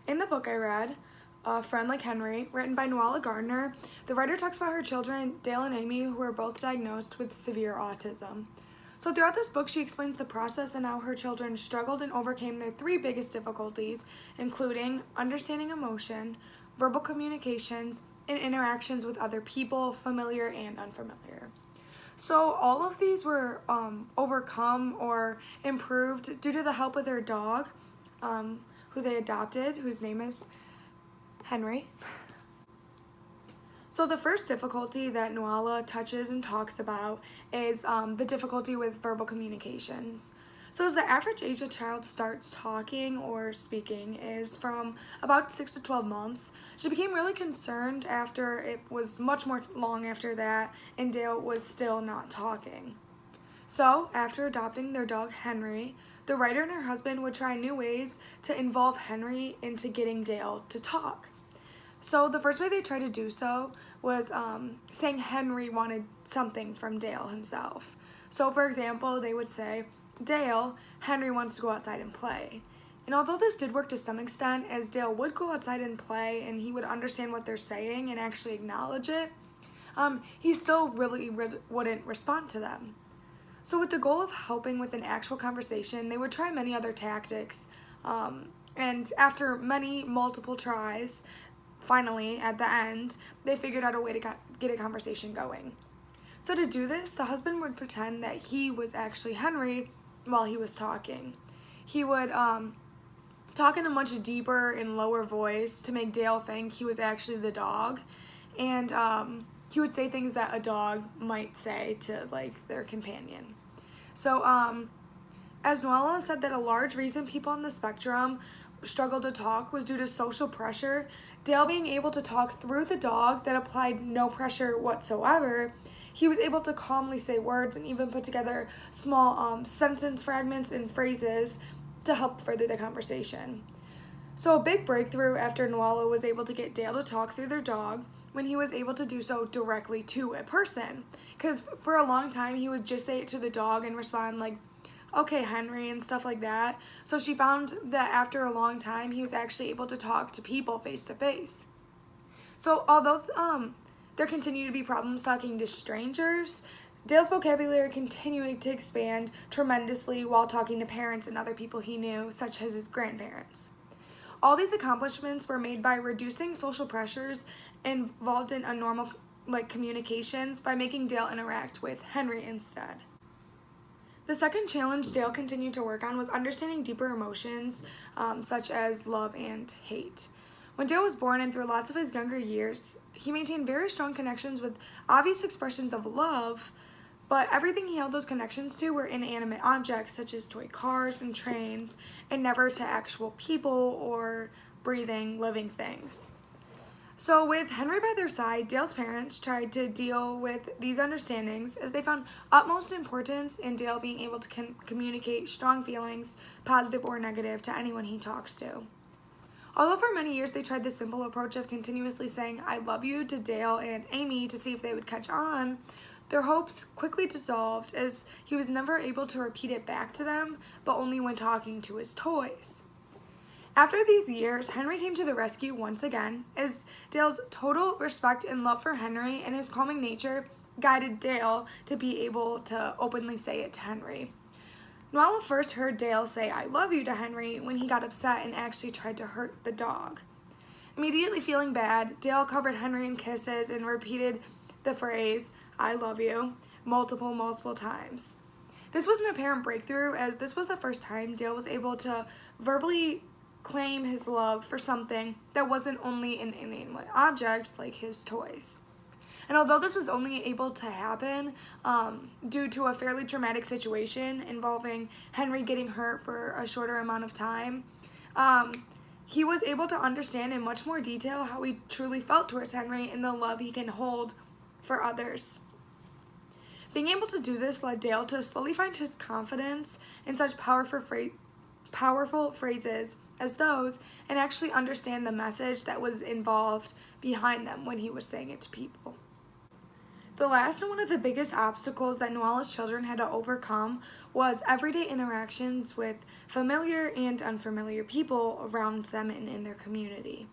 In the book I read, A Friend Like Henry, written by Noella Gardner, the writer talks about her children, Dale and Amy, who were both diagnosed with severe autism. So throughout this book, she explains the process and how her children struggled and overcame their three biggest difficulties, including understanding emotion, verbal communications, and interactions with other people, familiar and unfamiliar. So all of these were overcome or improved due to the help of their dog, who they adopted, whose name is Henry. So the first difficulty that Noella touches and talks about is the difficulty with verbal communications. So as the average age a child starts talking or speaking is from about 6 to 12 months. She became really concerned after it was much more long after that and Dale was still not talking. So after adopting their dog Henry, the writer and her husband would try new ways to involve Henry into getting Dale to talk. So the first way they tried to do so was saying Henry wanted something from Dale himself. So for example, they would say, Dale, Henry wants to go outside and play. And although this did work to some extent, as Dale would go outside and play and he would understand what they're saying and actually acknowledge it, he still really wouldn't respond to them. So with the goal of helping with an actual conversation, they would try many other tactics. And after multiple tries, finally, at the end, they figured out a way to get a conversation going. So to do this, the husband would pretend that he was actually Henry while he was talking. He would talk in a much deeper and lower voice to make Dale think he was actually the dog. And he would say things that a dog might say to, like, their companion. So as Noella said that a large reason people on the spectrum struggled to talk was due to social pressure, Dale being able to talk through the dog that applied no pressure whatsoever, he was able to calmly say words and even put together small sentence fragments and phrases to help further the conversation. So a big breakthrough after Noella was able to get Dale to talk through their dog when he was able to do so directly to a person. Because for a long time he would just say it to the dog and respond like, okay, Henry, and stuff like that. So she found that after a long time, he was actually able to talk to people face to face. So although there continued to be problems talking to strangers, Dale's vocabulary continued to expand tremendously while talking to parents and other people he knew, such as his grandparents. All these accomplishments were made by reducing social pressures involved in a normal communications by making Dale interact with Henry instead. The second challenge Dale continued to work on was understanding deeper emotions, such as love and hate. When Dale was born and through lots of his younger years, he maintained very strong connections with obvious expressions of love, but everything he held those connections to were inanimate objects such as toy cars and trains, and never to actual people or breathing, living things. So with Henry by their side, Dale's parents tried to deal with these understandings as they found utmost importance in Dale being able to communicate strong feelings, positive or negative, to anyone he talks to. Although for many years they tried the simple approach of continuously saying I love you to Dale and Amy to see if they would catch on, their hopes quickly dissolved as he was never able to repeat it back to them, but only when talking to his toys. After these years, Henry came to the rescue once again, as Dale's total respect and love for Henry and his calming nature guided Dale to be able to openly say it to Henry. Noella first heard Dale say I love you to Henry when he got upset and actually tried to hurt the dog. Immediately feeling bad, Dale covered Henry in kisses and repeated the phrase I love you multiple times. This was an apparent breakthrough, as this was the first time Dale was able to verbally claim his love for something that wasn't only an inanimate object like his toys. And although this was only able to happen due to a fairly traumatic situation involving Henry getting hurt for a shorter amount of time, he was able to understand in much more detail how he truly felt towards Henry and the love he can hold for others. Being able to do this led Dale to slowly find his confidence in such powerful phrases as those and actually understand the message that was involved behind them when he was saying it to people. The last and one of the biggest obstacles that Nuala's children had to overcome was everyday interactions with familiar and unfamiliar people around them and in their community.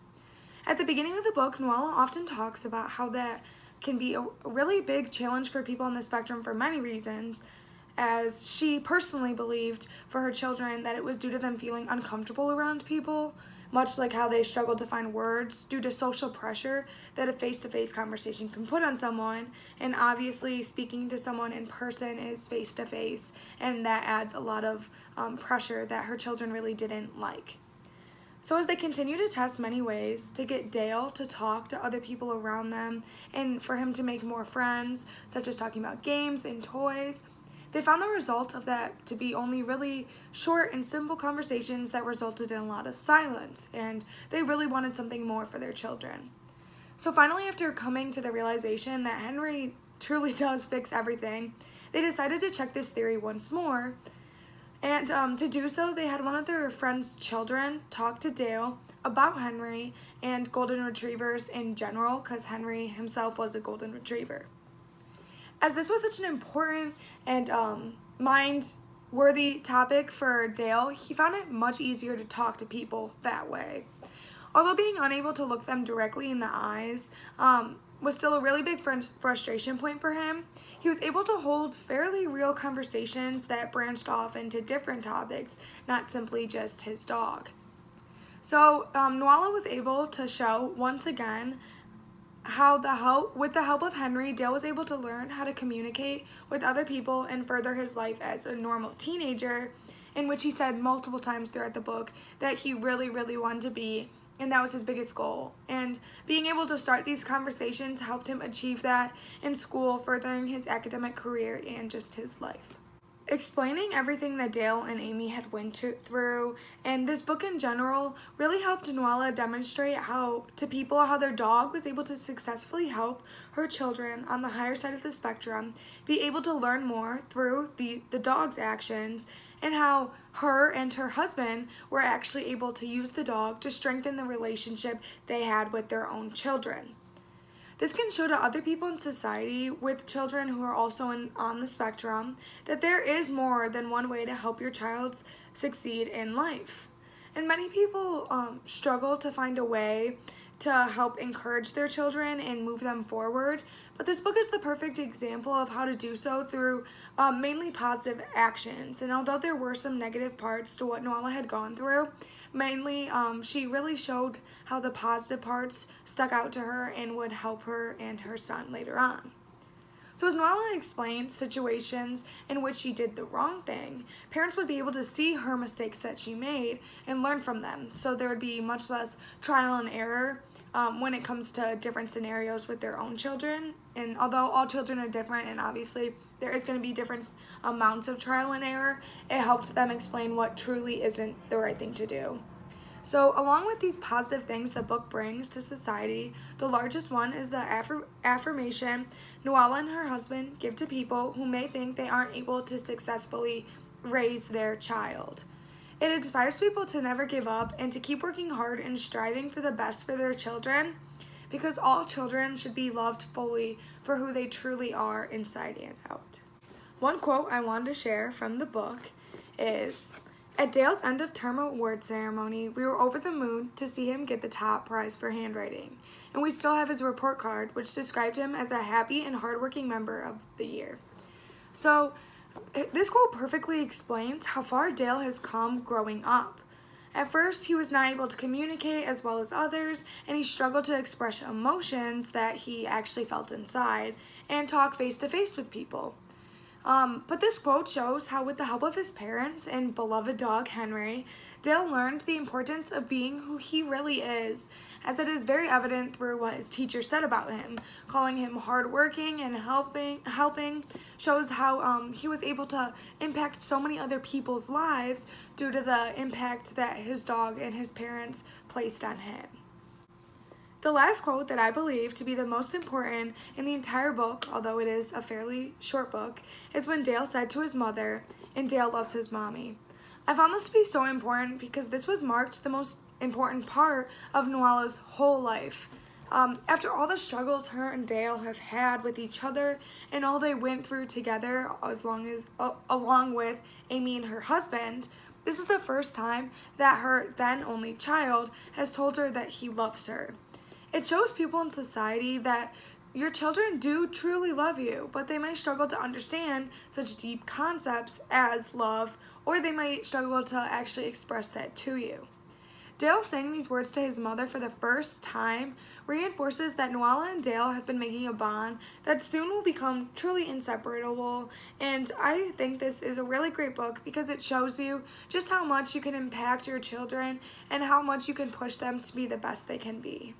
At the beginning of the book, Nuala often talks about how that can be a really big challenge for people on the spectrum for many reasons, as she personally believed for her children that it was due to them feeling uncomfortable around people, much like how they struggled to find words due to social pressure that a face-to-face conversation can put on someone. And obviously speaking to someone in person is face-to-face, and that adds a lot of pressure that her children really didn't like. So as they continue to test many ways to get Dale to talk to other people around them and for him to make more friends, such as talking about games and toys, they found the result of that to be only really short and simple conversations that resulted in a lot of silence, and they really wanted something more for their children. So finally, after coming to the realization that Henry truly does fix everything, they decided to check this theory once more. And to do so, they had one of their friends' children talk to Dale about Henry and golden retrievers in general, because Henry himself was a golden retriever. As this was such an important and mind-worthy topic for Dale, he found it much easier to talk to people that way. Although being unable to look them directly in the eyes was still a really big frustration point for him, he was able to hold fairly real conversations that branched off into different topics, not simply just his dog. So Nuala was able to show, once again, how with the help of Henry, Dale was able to learn how to communicate with other people and further his life as a normal teenager, in which he said multiple times throughout the book that he really, really wanted to be, and that was his biggest goal. And being able to start these conversations helped him achieve that in school, furthering his academic career and just his life. Explaining everything that Dale and Amy had went through, and this book in general really helped Nuala demonstrate to people how their dog was able to successfully help her children on the higher side of the spectrum be able to learn more through the dog's actions, and how her and her husband were actually able to use the dog to strengthen the relationship they had with their own children. This can show to other people in society with children who are also on the spectrum that there is more than one way to help your child succeed in life. And many people struggle to find a way to help encourage their children and move them forward, but this book is the perfect example of how to do so through mainly positive actions. And although there were some negative parts to what Nuala had gone through, mainly she really showed how the positive parts stuck out to her and would help her and her son later on. So as Nuala explained situations in which she did the wrong thing, parents would be able to see her mistakes that she made and learn from them. So there would be much less trial and error when it comes to different scenarios with their own children. And although all children are different and obviously there is going to be different amounts of trial and error, it helps them explain what truly isn't the right thing to do. So along with these positive things the book brings to society, the largest one is the affirmation Nuala and her husband give to people who may think they aren't able to successfully raise their child. It inspires people to never give up and to keep working hard and striving for the best for their children, because all children should be loved fully for who they truly are inside and out. One quote I wanted to share from the book is, "At Dale's end of term award ceremony, we were over the moon to see him get the top prize for handwriting, and we still have his report card, which described him as a happy and hardworking member of the year." So this quote perfectly explains how far Dale has come growing up. At first, he was not able to communicate as well as others, and he struggled to express emotions that he actually felt inside and talk face-to-face with people. But this quote shows how, with the help of his parents and beloved dog Henry, Dale learned the importance of being who he really is, as it is very evident through what his teacher said about him. Calling him hardworking and helping shows how he was able to impact so many other people's lives due to the impact that his dog and his parents placed on him. The last quote that I believe to be the most important in the entire book, although it is a fairly short book, is when Dale said to his mother, "And Dale loves his mommy." I found this to be so important because this was marked the most important part of Nuala's whole life. After all the struggles her and Dale have had with each other and all they went through together, along with Amy and her husband, this is the first time that her then only child has told her that he loves her. It shows people in society that your children do truly love you, but they might struggle to understand such deep concepts as love, or they might struggle to actually express that to you. Dale saying these words to his mother for the first time reinforces that Nuala and Dale have been making a bond that soon will become truly inseparable, and I think this is a really great book because it shows you just how much you can impact your children and how much you can push them to be the best they can be.